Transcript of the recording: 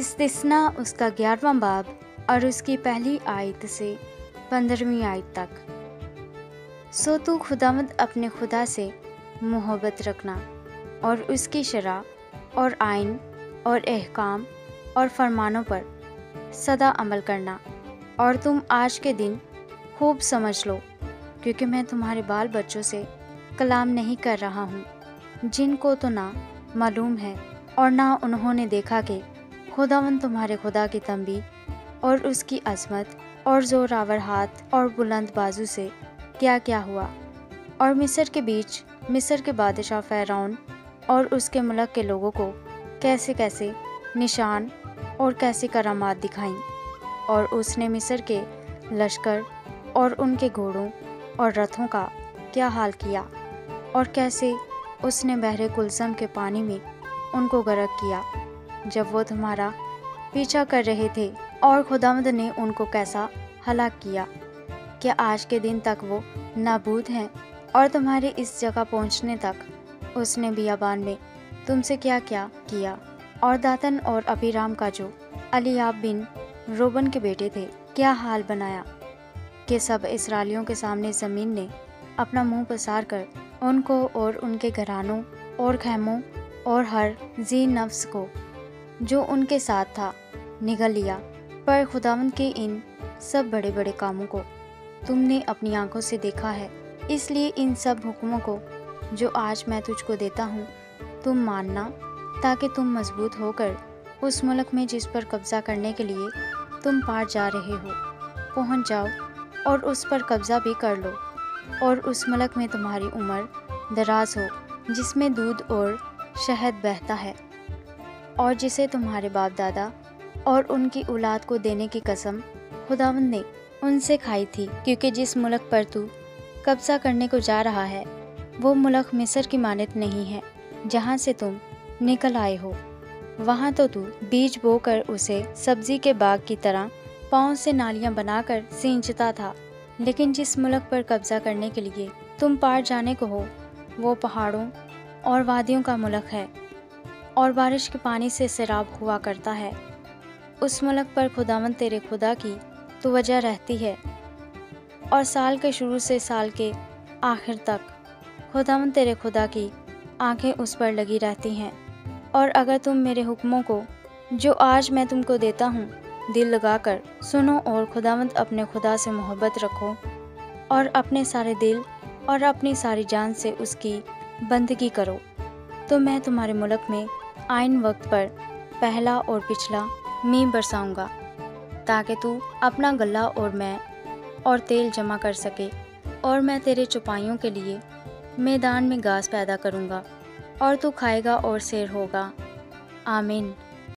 इस्तिस्ना उसका 11वां बाब और उसकी पहली आयत से 15वीं आयत तक। सो तू खुदावंद अपने खुदा से मोहब्बत रखना और उसकी शरअ और आइन और अहकाम और फरमानों पर सदा अमल करना। और तुम आज के दिन खूब समझ लो, क्योंकि मैं तुम्हारे बाल बच्चों से कलाम नहीं कर रहा हूँ, जिनको तो ना मालूम है और ना उन्होंने देखा कि खुदावंद तुम्हारे खुदा की तंबी और उसकी अज़मत और ज़ोरावर हाथ और बुलंद बाजू से क्या क्या हुआ, और मिस्र के बीच मिस्र के बादशाह फ़िरौन और उसके मुल्क के लोगों को कैसे कैसे निशान और कैसे करामात दिखाईं। और उसने मिस्र के लश्कर और उनके घोड़ों और रथों का क्या हाल किया, और कैसे उसने बहरे कुलसम के पानी में उनको गर्क किया जब वो तुम्हारा पीछा कर रहे थे, और खुदावंद ने उनको कैसा हलाक किया। क्या आज के दिन तक वो नाबूद हैं? और तुम्हारे इस जगह पहुंचने तक उसने बियाबान में तुमसे क्या क्या किया, और दातन और अबीराम का जो अलियाब बिन रोबन के बेटे थे क्या हाल बनाया, कि सब इस्राएलियों के सामने ज़मीन ने अपना मुंह पसार कर उनको और उनके घरानों और खैमों और हर जी नफ्स को जो उनके साथ था निगल लिया। पर खुदावंद के इन सब बड़े बड़े कामों को तुमने अपनी आंखों से देखा है, इसलिए इन सब हुक्मों को जो आज मैं तुझको देता हूँ तुम मानना, ताकि तुम मजबूत होकर उस मुल्क में जिस पर कब्ज़ा करने के लिए तुम पार जा रहे हो पहुँच जाओ, और उस पर कब्ज़ा भी कर लो, और उस मुल्क में तुम्हारी उम्र दराज हो जिसमें दूध और शहद बहता है, और जिसे तुम्हारे बाप दादा और उनकी औलाद को देने की कसम खुदावंद ने उनसे खाई थी। क्योंकि जिस मुल्क पर तू कब्ज़ा करने को जा रहा है वो मुल्क मिस्र की मानत नहीं है जहाँ से तुम निकल आए हो। वहाँ तो तू बीज बोकर उसे सब्जी के बाग की तरह पाँव से नालियाँ बनाकर सींचता था, लेकिन जिस मुल्क पर कब्ज़ा करने के लिए तुम पार जाने को हो वो पहाड़ों और वादियों का मुल्क है, और बारिश के पानी से सैराब हुआ करता है। उस मुल्क पर खुदावंद तेरे खुदा की तो वजह रहती है, और साल के शुरू से साल के आखिर तक खुदावंद तेरे खुदा की आंखें उस पर लगी रहती हैं। और अगर तुम मेरे हुक्मों को जो आज मैं तुमको देता हूँ दिल लगाकर सुनो, और खुदावंद अपने खुदा से मोहब्बत रखो, और अपने सारे दिल और अपनी सारी जान से उसकी बंदगी करो, तो मैं तुम्हारे मुल्क में आइन वक्त पर पहला और पिछला मींह बरसाऊंगा, ताकि तू अपना गल्ला और मैं और तेल जमा कर सके, और मैं तेरे चौपाइयों के लिए मैदान में घास पैदा करूंगा, और तू खाएगा और सैर होगा। आमीन।